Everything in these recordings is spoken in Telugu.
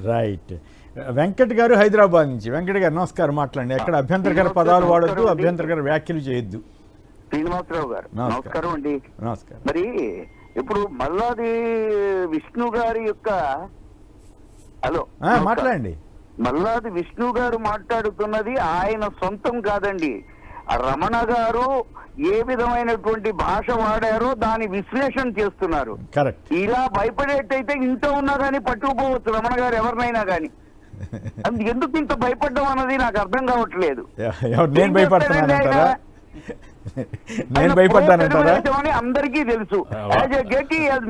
రైట్. వెంకట్ గారు హైదరాబాద్ నుంచి. వెంకట్ గారు నమస్కారం, మాట్లాడండి. ఎక్కడ అభ్యంతరకర పదాలు వాడద్దు, అభ్యంతరకర వ్యాఖ్యలు చేయొద్దు. శ్రీనివాసరావు గారు నమస్కారం అండి. నమస్కారం. మరి ఇప్పుడు మల్లాది విష్ణు గారి యొక్క హలో మాట్లాడండి. మల్లాది విష్ణు గారు మాట్లాడుతున్నది ఆయన సొంతం కాదండి. రమణ గారు ఏ విధమైనటువంటి భాష వాడారో దాని విశ్లేషణ చేస్తున్నారు. కరెక్ట్. ఇలా భయపడేటైతే ఇంత ఉన్నా గానీ పట్టుకుపోవచ్చు రమణ గారు ఎవరినైనా గాని. ఎందుకు ఇంత భయపడ్డం అన్నది నాకు అర్థం కావట్లేదు. నేను భయపడుతున్నానంటారా? నేను భయపడ్డానంటారా? అందరికీ తెలుసు.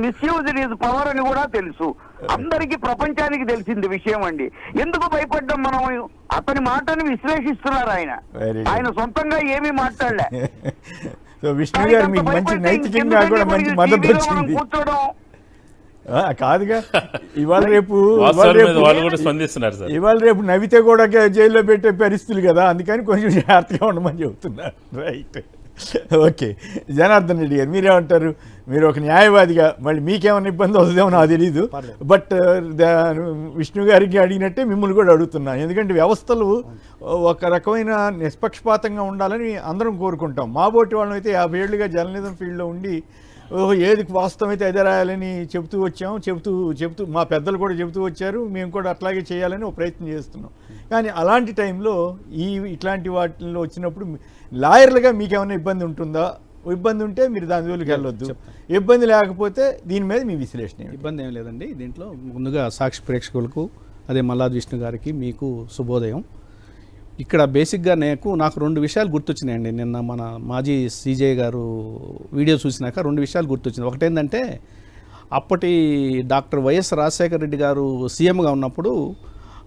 మిస్యూజ్డ్ హిస్ పవర్ అని కూడా తెలుసు. అందరికీ ప్రపంచానికి తెలిసింది విషయం అండి. ఎందుకు భయపడ్డాం మనం? అతని మాటని విశ్లేషిస్తున్నారు ఆయన. ఆయన సొంతంగా ఏమీ మాట్లాడలే. విష్ణు గారు మీకు మంచి నైతికంగా కూడా మంచి మద్దతు వచ్చింది. కూర్చోవడం కాదుగా. ఇవాళ రేపు నవ్వితే కూడా జైల్లో పెట్టే పరిస్థితులు కదా, అందుకని కొంచెం జాగ్రత్తగా ఉండమని చెబుతున్నారు. రైట్. ఓకే. జనార్దన్ రెడ్డి గారు మీరేమంటారు? మీరు ఒక న్యాయవాదిగా మళ్ళీ మీకేమైనా ఇబ్బంది వస్తుందేమో నాకు తెలీదు, బట్ విష్ణు గారికి అడిగినట్టే మిమ్మల్ని కూడా అడుగుతున్నాను. ఎందుకంటే వ్యవస్థలు ఒక రకమైన నిష్పక్షపాతంగా ఉండాలని అందరం కోరుకుంటాం. మా బోటి వాళ్ళం అయితే 50 ఏళ్ళుగా జర్నలిజం ఫీల్డ్లో ఉండి ఏది వాస్తవం అయితే అదే రాయాలని చెబుతూ వచ్చాము. చెబుతూ మా పెద్దలు కూడా చెబుతూ వచ్చారు. మేము కూడా అట్లాగే చేయాలని ఒక ప్రయత్నం చేస్తున్నాం. కానీ అలాంటి టైంలో ఇట్లాంటి వాటిల్లో వచ్చినప్పుడు లాయర్లుగా మీకేమైనా ఇబ్బంది ఉంటుందా? ఇబ్బంది ఉంటే మీరు దాని జోలికి వెళ్ళొద్దు. ఇబ్బంది లేకపోతే దీని మీద మీ విశ్లేషణ. ఇబ్బంది ఏం లేదండి. దీంట్లో ముందుగా సాక్షి ప్రేక్షకులకు, అదే మల్లాది విష్ణు గారికి, మీకు శుభోదయం. ఇక్కడ బేసిక్గా నాకు 2 విషయాలు గుర్తొచ్చినాయండి. నిన్న మన మాజీ సీజే గారు వీడియో చూసినాక 2 విషయాలు గుర్తొచ్చినాయి. ఒకటేంటంటే, అప్పటి డాక్టర్ వైఎస్ రాజశేఖర రెడ్డి గారు సీఎంగా ఉన్నప్పుడు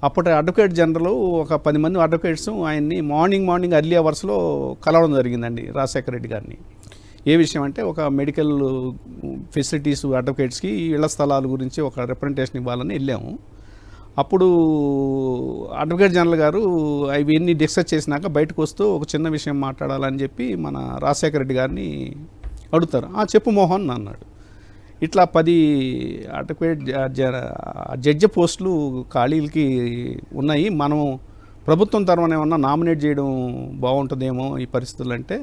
అప్పటి అడ్వకేట్ జనరల్ ఒక 10 మంది అడ్వకేట్స్ ఆయన్ని మార్నింగ్ ఎర్లీ అవర్స్లో కలవడం జరిగిందండి రాజశేఖర రెడ్డి గారిని. ఏ విషయం అంటే, ఒక మెడికల్ ఫెసిలిటీస్ అడ్వకేట్స్కి ఇళ్ల స్థలాల గురించి ఒక రిప్రజెంటేషన్ ఇవ్వాలని వెళ్ళాము. అప్పుడు అడ్వకేట్ జనరల్ గారు అవన్నీ డిస్కస్ చేసినాక బయటకు వస్తూ ఒక చిన్న విషయం మాట్లాడాలని చెప్పి మన రాజశేఖర రెడ్డి గారిని అడుగుతారు. చెప్పు మోహన్ అన్నాడు. ఇట్లా 10 అడ్వకేట్ జడ్జి పోస్టులు ఖాళీలకి ఉన్నాయి, మనం ప్రభుత్వం తరఫున ఏమన్నా నామినేట్ చేయడం బాగుంటుందేమో ఈ పరిస్థితులు అంటే,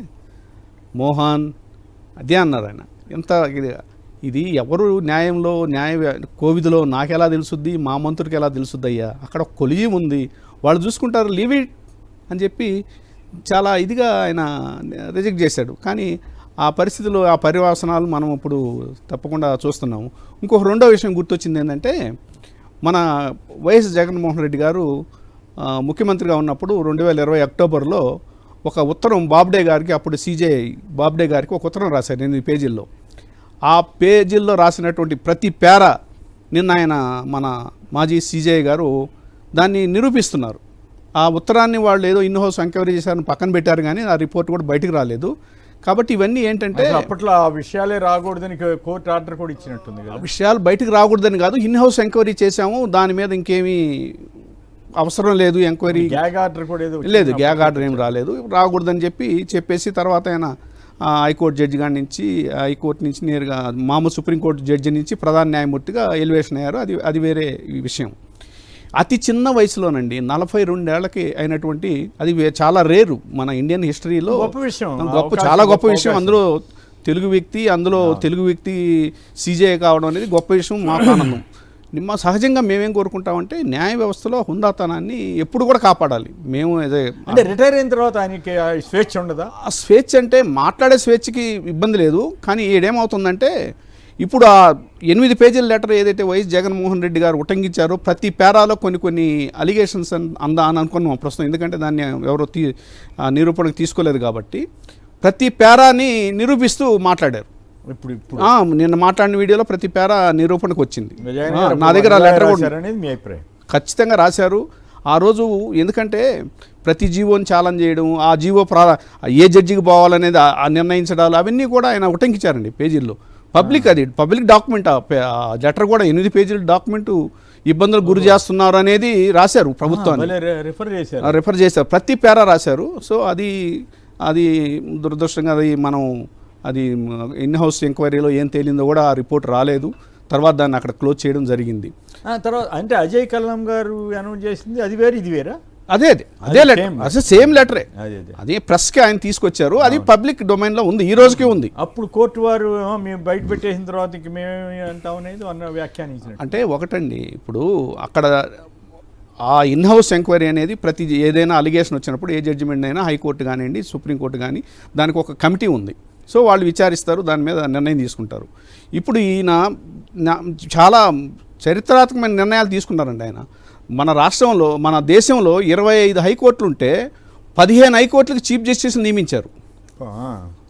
మోహన్ అదే అన్నారు ఆయన. ఎంత ఇది ఎవరు కోవిదిలో నాకెలా తెలుసుద్ది, మా మంత్రికి ఎలా తెలుసుద్ది అయ్యా, అక్కడ కొలిజీ ఉంది, వాళ్ళు చూసుకుంటారు, లీవ్ ఇట్ అని చెప్పి చాలా ఇదిగా ఆయన రిజెక్ట్ చేశాడు. కానీ ఆ పరిస్థితులు, ఆ పర్యవసనాలు మనం ఇప్పుడు తప్పకుండా చూస్తున్నాము. ఇంకొక 2వ విషయం గుర్తొచ్చింది ఏంటంటే, మన వైఎస్ జగన్మోహన్ రెడ్డి గారు ముఖ్యమంత్రిగా ఉన్నప్పుడు 2020 అక్టోబర్లో ఒక ఉత్తరం బాబ్డే గారికి, అప్పుడు సీజే బాబ్డే గారికి ఒక ఉత్తరం రాశారు 8 పేజీల్లో. ఆ పేజీల్లో రాసినటువంటి ప్రతి పేరా నిన్న ఆయన మన మాజీ సీజే గారు దాన్ని నిరూపిస్తున్నారు. ఆ ఉత్తరాన్ని వాళ్ళు ఏదో ఇన్ హౌస్ ఎంక్వైరీ చేశారని పక్కన పెట్టారు, కానీ ఆ రిపోర్ట్ కూడా బయటకు రాలేదు. కాబట్టి ఇవన్నీ ఏంటంటే, అప్పట్లో ఆ విషయాలే రాకూడదని కోర్టు ఆర్డర్ కూడా ఇచ్చినట్టుంది కదా. విషయాలు బయటకు రాకూడదని కాదు, ఇన్ హౌస్ ఎంక్వైరీ చేశాము, దాని మీద ఇంకేమీ అవసరం లేదు, ఎంక్వైరీ గ్యాగ్ ఆర్డర్ కూడా లేదు, గ్యాగ్ ఆర్డర్ ఏం రాలేదు, రాకూడదని చెప్పేసి తర్వాత ఆయన హైకోర్టు జడ్జి గారి నుంచి, హైకోర్టు నుంచి నేరుగా మామూలు సుప్రీంకోర్టు జడ్జి నుంచి ప్రధాన న్యాయమూర్తిగా ఎలివేషన్ అయ్యారు. అది వేరే విషయం. అతి చిన్న వయసులోనండి, 42 ఏళ్లకి అయినటువంటి, అది చాలా రేరు మన ఇండియన్ హిస్టరీలో, చాలా గొప్ప విషయం. అందులో తెలుగు వ్యక్తి సీజే కావడం అనేది గొప్ప విషయం, మాకు ఆనందం. సహజంగా మేమేం కోరుకుంటామంటే, న్యాయ వ్యవస్థలో హుందాతనాన్ని ఎప్పుడు కూడా కాపాడాలి. మేము అంటే రిటైర్ అయిన తర్వాత ఆయనకి స్వేచ్ఛ ఉండదా? ఆ స్వేచ్ఛ అంటే మాట్లాడే స్వేచ్ఛకి ఇబ్బంది లేదు, కానీ ఏడేమవుతుందంటే, ఇప్పుడు ఆ 8 పేజీల లెటర్ ఏదైతే వైఎస్ జగన్మోహన్ రెడ్డి గారు ఉటంకించారో, ప్రతి పేరాలో కొన్ని అలిగేషన్స్ అని అనుకున్నాం ప్రస్తుతం, ఎందుకంటే దాన్ని ఎవరో నిరూపణకు తీసుకోలేదు కాబట్టి, ప్రతి పేరాని నిరూపిస్తూ మాట్లాడారు. ఇప్పుడు నిన్న మాట్లాడిన వీడియోలో ప్రతి పేర నిరూపణకు వచ్చింది. నా దగ్గర లెటర్ కూడా ఖచ్చితంగా రాశారు ఆ రోజు. ఎందుకంటే ప్రతి జీవోని ఛాలెంజ్ చేయడం, ఆ జీవో ఏ జడ్జికి పోవాలనేది నిర్ణయించడాలు, అవన్నీ కూడా ఆయన ఉటంకించారండి పేజీల్లో. Public document. ఆ లెటర్ కూడా 8 పేజీల డాక్యుమెంటు ఇబ్బందులు గురి చేస్తున్నారు అనేది రాశారు ప్రభుత్వాన్ని, రిఫర్ చేశారు, ప్రతి పేరా రాశారు. సో అది దురదృష్టంగా అది ఇన్ హౌస్ ఎంక్వైరీలో ఏం తేలిందో కూడా ఆ రిపోర్ట్ రాలేదు. తర్వాత దాన్ని అక్కడ క్లోజ్ చేయడం జరిగింది. తర్వాత అంటే అజయ్ కల్లం గారు అనౌన్స్ చేసింది అది వేరే ఇది వేరా? అదే లెటర్, అసలు సేమ్ లెటరే, అదే అదే ప్రెస్కి ఆయన తీసుకొచ్చారు, అది పబ్లిక్ డొమైన్లో ఉంది, ఈ రోజుకే ఉంది. అప్పుడు కోర్టు వారు మేము బయట పెట్టేసిన తర్వాత ఇంక మేము అంటాం అనేది అన్న వ్యాఖ్యానించినట్టు. అంటే ఒకటండి, ఇప్పుడు అక్కడ ఆ ఇన్హౌస్ ఎంక్వైరీ అనేది ప్రతి ఏదైనా అలిగేషన్ వచ్చినప్పుడు ఏ జడ్జిమెంట్ అయినా హైకోర్టు కానివ్వండి సుప్రీంకోర్టు కానీ దానికి ఒక కమిటీ ఉంది. సో వాళ్ళు విచారిస్తారు, దాని మీద నిర్ణయం తీసుకుంటారు. ఇప్పుడు ఈయన చాలా చరిత్రాత్మకమైన నిర్ణయాలు తీసుకున్నారండి ఆయన. మన రాష్ట్రంలో మన దేశంలో 25 హైకోర్టులు ఉంటే 15 హైకోర్టులకు చీఫ్ జస్టిస్ని నియమించారు,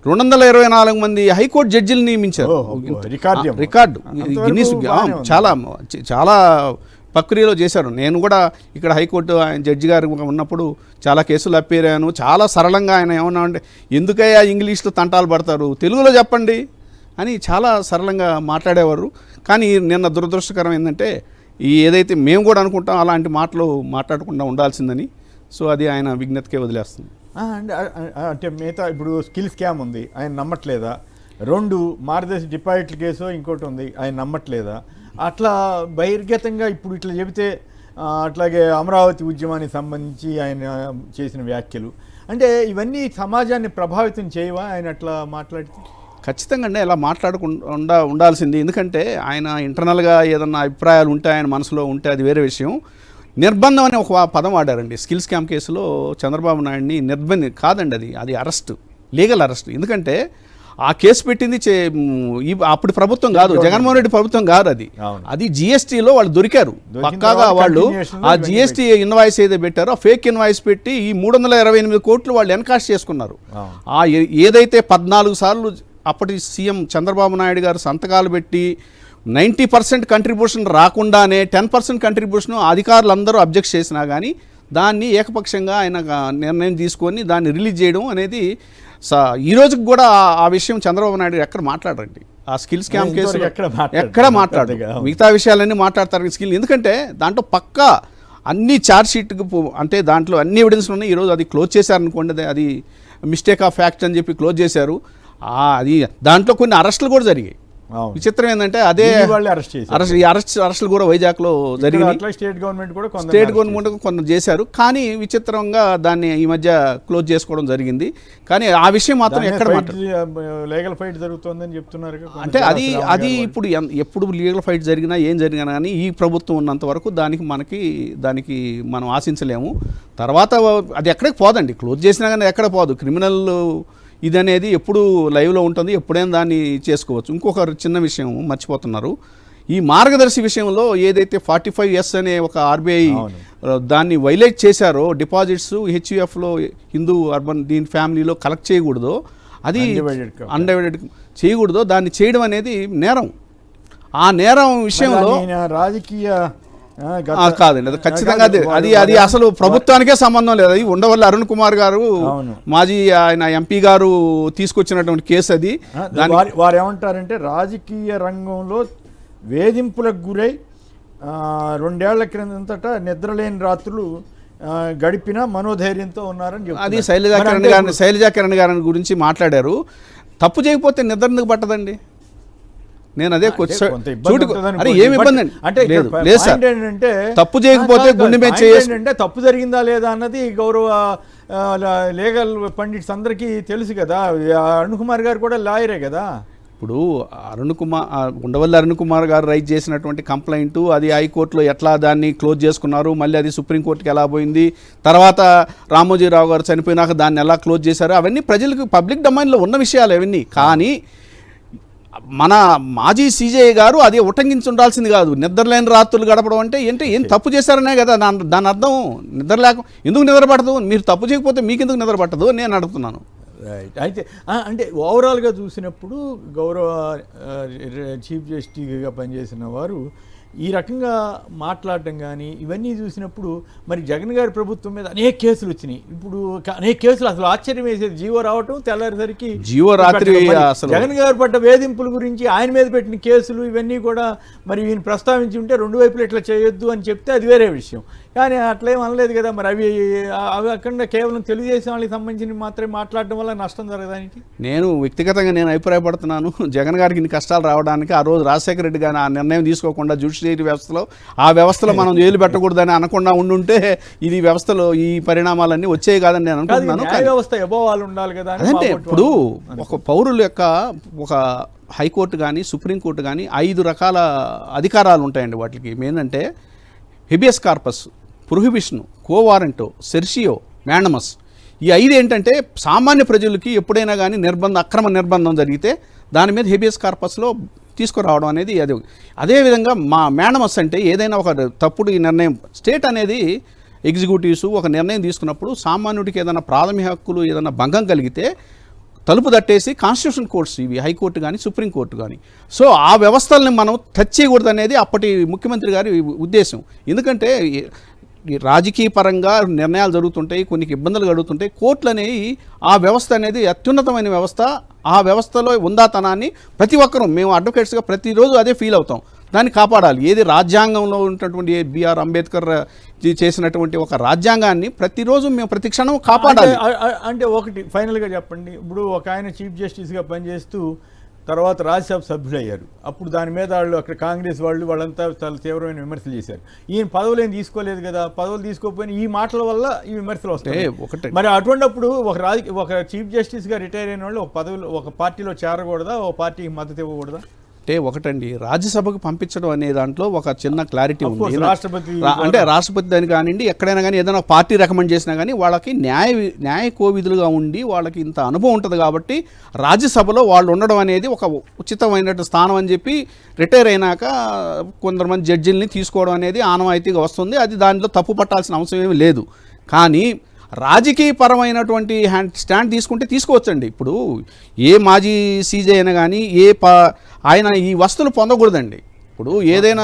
224 మంది హైకోర్టు జడ్జిలు నియమించారు. రికార్డు గిన్నీస్ చాలా చాలా ప్రక్రియలో చేశారు. నేను కూడా ఇక్కడ హైకోర్టు ఆయన జడ్జి గారు ఉన్నప్పుడు చాలా కేసులు అప్పేర్ అయ్యాను. చాలా సరళంగా ఆయన ఏమన్నా అంటే ఎందుకయ్యా ఇంగ్లీష్లో తంటాలు పడతారు, తెలుగులో చెప్పండి అని చాలా సరళంగా మాట్లాడేవారు. కానీ నిన్న దురదృష్టకరం ఏంటంటే ఈ ఏదైతే మేము కూడా అనుకుంటాం అలాంటి మాటలు మాట్లాడకుండా ఉండాల్సిందని, సో అది ఆయన విజ్ఞతకే వదిలేస్తుంది. అంటే మిగతా ఇప్పుడు స్కిల్ స్కామ్ ఉంది, ఆయన నమ్మట్లేదా? 2 మార్గదర్శి డిపాజిట్ల కేసు ఇంకోటి ఉంది, ఆయన నమ్మట్లేదా? అట్లా బహిర్గతంగా ఇప్పుడు ఇట్లా చెబితే అట్లాగే అమరావతి ఉద్యమానికి సంబంధించి ఆయన చేసిన వ్యాఖ్యలు అంటే ఇవన్నీ సమాజాన్ని ప్రభావితం చేయవా ఆయన అట్లా మాట్లాడితే? ఖచ్చితంగా అండి ఇలా మాట్లాడకుండా ఉండాల్సింది. ఎందుకంటే ఆయన ఇంటర్నల్గా ఏదన్నా అభిప్రాయాలు ఉంటే ఆయన మనసులో ఉంటే అది వేరే విషయం. నిర్బంధం అనే ఒక పదం వాడారండి స్కిల్ స్కామ్ కేసులో చంద్రబాబు నాయుడిని. నిర్బంధం కాదండి, అది అరెస్ట్, లీగల్ అరెస్ట్. ఎందుకంటే ఆ కేసు పెట్టింది అప్పుడు ప్రభుత్వం కాదు, జగన్మోహన్ రెడ్డి ప్రభుత్వం కాదు, అది జిఎస్టీలో వాళ్ళు దొరికారు పక్కాగా. వాళ్ళు ఆ జిఎస్టీ ఇన్వాయిస్ ఏదో పెట్టారో ఆ ఫేక్ ఇన్వాయిస్ పెట్టి ఈ 328 కోట్లు వాళ్ళు ఎన్కాష్ చేసుకున్నారు. ఆ ఏదైతే 14 సార్లు అప్పటి సీఎం చంద్రబాబు నాయుడు గారు సంతకాలు పెట్టి 90% కంట్రిబ్యూషన్ రాకుండానే 10% కంట్రిబ్యూషన్ అధికారులందరూ అబ్జెక్ట్ చేసినా కానీ దాన్ని ఏకపక్షంగా ఆయన నిర్ణయం తీసుకొని దాన్ని రిలీజ్ చేయడం అనేది ఈ రోజుకి కూడా ఆ విషయం చంద్రబాబు నాయుడు ఎక్కడ మాట్లాడరండి. ఆ స్కిల్ స్కామ్ కేసు ఎక్కడ మాట్లాడరు, మిగతా విషయాలన్నీ మాట్లాడతారు స్కిల్. ఎందుకంటే దాంట్లో పక్కా అన్ని ఛార్జ్ షీట్కి అంటే దాంట్లో అన్ని ఎవిడెన్స్ ఉన్నాయి. ఈరోజు అది క్లోజ్ చేశారనుకోండి, అది మిస్టేక్ ఆఫ్ ఫ్యాక్ట్ అని చెప్పి క్లోజ్ చేశారు. అది దాంట్లో కొన్ని అరెస్టులు కూడా జరిగాయి. విచిత్రం ఏంటంటే అదే అరెస్టులు కూడా వైజాగ్లో జరిగినాయి. స్టేట్ గవర్నమెంట్ కొంత చేశారు, కానీ విచిత్రంగా దాన్ని ఈ మధ్య క్లోజ్ చేసుకోవడం జరిగింది. కానీ ఆ విషయం మాత్రం ఎక్కడ లీగల్ ఫైట్ జరుగుతుందని చెప్తున్నారు. అంటే అది ఇప్పుడు ఎప్పుడు లీగల్ ఫైట్ జరిగినా ఏం జరిగినా కానీ ఈ ప్రభుత్వం ఉన్నంత వరకు దానికి మనం ఆశించలేము. తర్వాత అది ఎక్కడికి పోదండి, క్లోజ్ చేసినా కానీ ఎక్కడ పోదు. క్రిమినల్ ఇది అనేది ఎప్పుడు లైవ్లో ఉంటుంది, ఎప్పుడైనా దాన్ని చేసుకోవచ్చు. ఇంకొక చిన్న విషయం మర్చిపోతున్నారు, ఈ మార్గదర్శి విషయంలో ఏదైతే 45S అనే ఒక ఆర్బీఐ దాన్ని వైలేట్ చేశారో, డిపాజిట్స్ హెచ్యుఎఫ్లో హిందూ అర్బన్ దీని ఫ్యామిలీలో కలెక్ట్ చేయకూడదో, అది అన్డివైడెడ్ చేయకూడదో, దాన్ని చేయడం అనేది నేరం. ఆ నేరం విషయంలో రాజకీయ కాదండి, అది ఖచ్చితంగా అది అసలు ప్రభుత్వానికే సంబంధం లేదు. అది ఉండవల్లి అరుణ్ కుమార్ గారు మాజీ ఆయన ఎంపీ గారు తీసుకొచ్చినటువంటి కేసు. అది వారు ఏమంటారంటే రాజకీయ రంగంలో వేధింపులకు గురై 2 ఏళ్ల క్రిందట నిద్రలేని రాత్రులు గడిపిన మనోధైర్యంతో ఉన్నారని చెప్పి అది శైలజా కిరణ్ గారి గురించి మాట్లాడారు. తప్పు చేయకపోతే నిద్ర ఎందుకు పట్టదండి? నేను అదే ఏమి ఇబ్బంది అంటే లేదు సార్, తప్పు చేయకపోతే గుండె మీద అంటే తప్పు జరిగిందా లేదా అన్నది గౌరవ లీగల్ పండిట్స్ అందరికీ తెలుసు కదా. అరుణ్ కుమార్ గారు కూడా లాయరే కదా. ఇప్పుడు ఉండవల్లి అరుణ్ కుమార్ గారు రైజ్ చేసినటువంటి కంప్లైంట్ అది హైకోర్టులో ఎట్లా దాన్ని క్లోజ్ చేసుకున్నారు, మళ్ళీ అది సుప్రీంకోర్టుకి ఎలా పోయింది, తర్వాత రామోజీరావు గారు చనిపోయినాక దాన్ని ఎలా క్లోజ్ చేశారు, అవన్నీ ప్రజలకు పబ్లిక్ డొమైన్లో ఉన్న విషయాలు అవన్నీ. కానీ మన మాజీ సీజేఐ గారు అది ఉటంకించి ఉండాల్సింది కాదు. నిద్రలేని రాత్రులు గడపడం అంటే ఏం తప్పు చేశారనే కదా దాని అర్థం. ఎందుకు నిద్ర పట్టదు? మీరు తప్పు చేయకపోతే మీకు ఎందుకు నిద్ర పట్టదు నేను అడుగుతున్నాను. రైట్. అయితే అంటే ఓవరాల్గా చూసినప్పుడు గౌరవ చీఫ్ జస్టిస్గా పనిచేసిన వారు ఈ రకంగా మాట్లాడటం కానీ ఇవన్నీ చూసినప్పుడు మరి జగన్ గారి ప్రభుత్వం మీద అనేక కేసులు వచ్చినాయి. ఇప్పుడు అనేక కేసులు అసలు ఆశ్చర్యం వేసేది, జీవో రావటం తెల్లారేసరికి జీవో రాత్రి మరి అసలు జగన్ గారు పడ్డ వేధింపుల గురించి ఆయన మీద పెట్టిన కేసులు ఇవన్నీ కూడా మరి ఈయన ప్రస్తావించి ఉంటే రెండు వైపులు ఇట్లా చేయొద్దు అని చెప్తే అది వేరే విషయం. కానీ అట్లేం అనలేదు కదా. మరి అవి అక్కడ కేవలం తెలుగుదేశం వాళ్ళకి సంబంధించి మాత్రమే మాట్లాడడం వల్ల నష్టం జరగడానికి నేను వ్యక్తిగతంగా నేను అభిప్రాయపడుతున్నాను. జగన్ గారికి ఇన్ని కష్టాలు రావడానికి ఆ రోజు రాజశేఖర రెడ్డి గారు ఆ నిర్ణయం తీసుకోకుండా జ్యుడిషియరీ వ్యవస్థలో ఆ వ్యవస్థలో మనం ఏలు పెట్టకూడదని అనకుండా ఉండుంటే ఇది వ్యవస్థలో ఈ పరిణామాలన్నీ వచ్చేవి కాదని నేను అనుకుంటున్నాను. న్యాయ వ్యవస్థ ఎబోవాలు ఉండాలి కదా. అదంటే ఇప్పుడు ఒక పౌరుల యొక్క ఒక హైకోర్టు కానీ సుప్రీంకోర్టు కానీ 5 రకాల అధికారాలు ఉంటాయండి. వాటికి ఏంటంటే habeas corpus, prohibition, quo warranto, certiorari, mandamus. ఈ 5 ఏంటంటే సామాన్య ప్రజలకి ఎప్పుడైనా కానీ అక్రమ నిర్బంధం జరిగితే దాని మీద హెబియస్ కార్పస్లో తీసుకురావడం అనేది అదేవిధంగా మా మ్యాండమస్ అంటే ఏదైనా ఒక తప్పుడు ఈ నిర్ణయం స్టేట్ అనేది ఎగ్జిక్యూటివ్స్ ఒక నిర్ణయం తీసుకున్నప్పుడు సామాన్యుడికి ఏదైనా ప్రాథమిక హక్కులు ఏదైనా భంగం కలిగితే తలుపు తట్టేసి కాన్స్టిట్యూషన్ కోర్ట్స్ ఇవి హైకోర్టు కానీ సుప్రీంకోర్టు కానీ. సో ఆ వ్యవస్థల్ని మనం టచ్ చేయకూడదు అనేది అప్పటి ముఖ్యమంత్రి గారి ఉద్దేశం. ఎందుకంటే రాజకీయ పరంగా నిర్ణయాలు జరుగుతుంటాయి, కొన్ని ఇబ్బందులు కలుగుతుంటాయి. కోర్టులు అనేవి ఆ వ్యవస్థ అనేది అత్యున్నతమైన వ్యవస్థ. ఆ వ్యవస్థలో ఉందాతనాన్ని ప్రతి ఒక్కరూ మేము అడ్వకేట్స్గా ప్రతిరోజు అదే ఫీల్ అవుతాం. దాన్ని కాపాడాలి. ఏది రాజ్యాంగంలో ఉన్నటువంటి బిఆర్ అంబేద్కర్ చేసినటువంటి ఒక రాజ్యాంగాన్ని ప్రతిరోజు మేము ప్రతి క్షణం కాపాడాలి. అంటే ఒకటి ఫైనల్గా చెప్పండి. ఇప్పుడు ఒక ఆయన చీఫ్ జస్టిస్గా పనిచేస్తూ తర్వాత రాజ్యసభ సభ్యులు అయ్యారు. అప్పుడు దాని మీద వాళ్ళు అక్కడ కాంగ్రెస్ వాళ్ళంతా చాలా తీవ్రమైన విమర్శలు చేశారు. ఈయన పదవులు ఏం తీసుకోలేదు కదా. పదవులు తీసుకోకపోయినా ఈ మాటల వల్ల ఈ విమర్శలు వస్తాయి. మరి అటువంటిప్పుడు ఒక చీఫ్ జస్టిస్గా రిటైర్ అయిన వాళ్ళు ఒక పార్టీలో చేరకూడదా, ఒక పార్టీకి మద్దతు ఇవ్వకూడదా? అంటే ఒకటండి, రాజ్యసభకు పంపించడం అనే దాంట్లో ఒక చిన్న క్లారిటీ ఉంది. రాష్ట్రపతి అంటే రాష్ట్రపతి దాని కానివ్వండి, ఎక్కడైనా కానీ ఏదైనా పార్టీ రికమెండ్ చేసినా కానీ వాళ్ళకి న్యాయ కోవిధులుగా ఉండి వాళ్ళకి ఇంత అనుభవం ఉంటుంది కాబట్టి రాజ్యసభలో వాళ్ళు ఉండడం అనేది ఒక ఉచితమైన స్థానం అని చెప్పి రిటైర్ అయినాక కొంతమంది జడ్జిల్ని తీసుకోవడం అనేది ఆనవాయితీగా వస్తుంది. అది దాంట్లో తప్పు పట్టాల్సిన అవసరం ఏమీ లేదు. కానీ రాజకీయపరమైనటువంటి స్టాండ్ తీసుకుంటే తీసుకోవచ్చండి. ఇప్పుడు ఏ మాజీ సీజే అయినా కానీ ఆయన ఈ వస్తువులు పొందకూడదండి. ఇప్పుడు ఏదైనా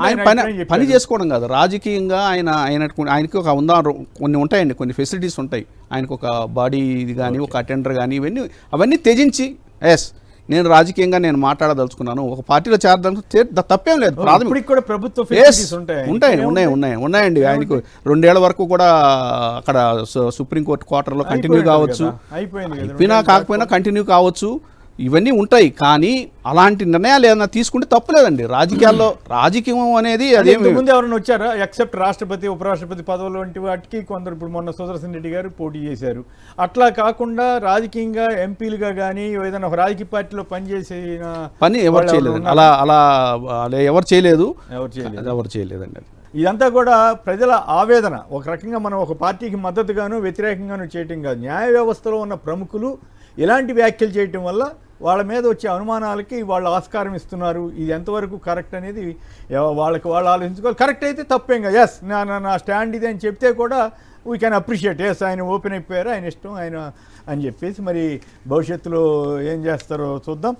ఆయన పని చేసుకోవడం కాదు, రాజకీయంగా ఆయనకి ఒక కొన్ని ఉంటాయండి, కొన్ని ఫెసిలిటీస్ ఉంటాయి. ఆయనకు ఒక బాడీ ఇది కానీ ఒక అటెండర్ కానీ అవన్నీ త్యజించి నేను రాజకీయంగా నేను మాట్లాడదలుచుకున్నాను, ఒక పార్టీలో చేరడానికి తప్పేం లేదు. ఉన్నాయండి. ఆయనకు 2 ఏళ్ల వరకు కూడా అక్కడ సుప్రీంకోర్టు క్వార్టర్లో కంటిన్యూ కావచ్చు, అయిపోయినా కాకపోయినా కంటిన్యూ కావచ్చు. ఇవన్నీ ఉంటాయి. కానీ అలాంటి నిర్ణయాలు ఏదైనా తీసుకుంటే తప్పులేదండి. రాజకీయం అనేది అదే ముందు ఎవరైనా వచ్చారా ఎక్సెప్ట్ రాష్ట్రపతి ఉపరాష్ట్రపతి పదవులు వంటి వాటికి కొందరు ఇప్పుడు మొన్న సుదర్శన్ రెడ్డి గారు పోటీ చేశారు. అట్లా కాకుండా రాజకీయంగా ఎంపీలుగా కానీ ఏదైనా ఒక రాజకీయ పార్టీలో పనిచేసిన పని ఎవరు చేయలేదండి. అలా ఎవరు చేయలేదండి. ఇదంతా కూడా ప్రజల ఆవేదన. ఒక రకంగా మనం ఒక పార్టీకి మద్దతుగాను వ్యతిరేకంగాను చేయటం కాదు, న్యాయ వ్యవస్థలో ఉన్న ప్రముఖులు ఇలాంటి వ్యాఖ్యలు చేయటం వల్ల వాళ్ళ మీద వచ్చే అనుమానాలకి వాళ్ళు ఆస్కారం ఇస్తున్నారు. ఇది ఎంతవరకు కరెక్ట్ అనేది వాళ్ళు ఆలోచించుకోవాలి. కరెక్ట్ అయితే తప్పేం కదా. నా స్టాండ్ ఇది అని చెప్తే కూడా వీ కెన్ అప్రిషియేట్. ఆయన ఓపెన్ అయిపోయారు, ఆయన ఇష్టం ఆయన అని చెప్పేసి మరి భవిష్యత్తులో ఏం చేస్తారో చూద్దాం.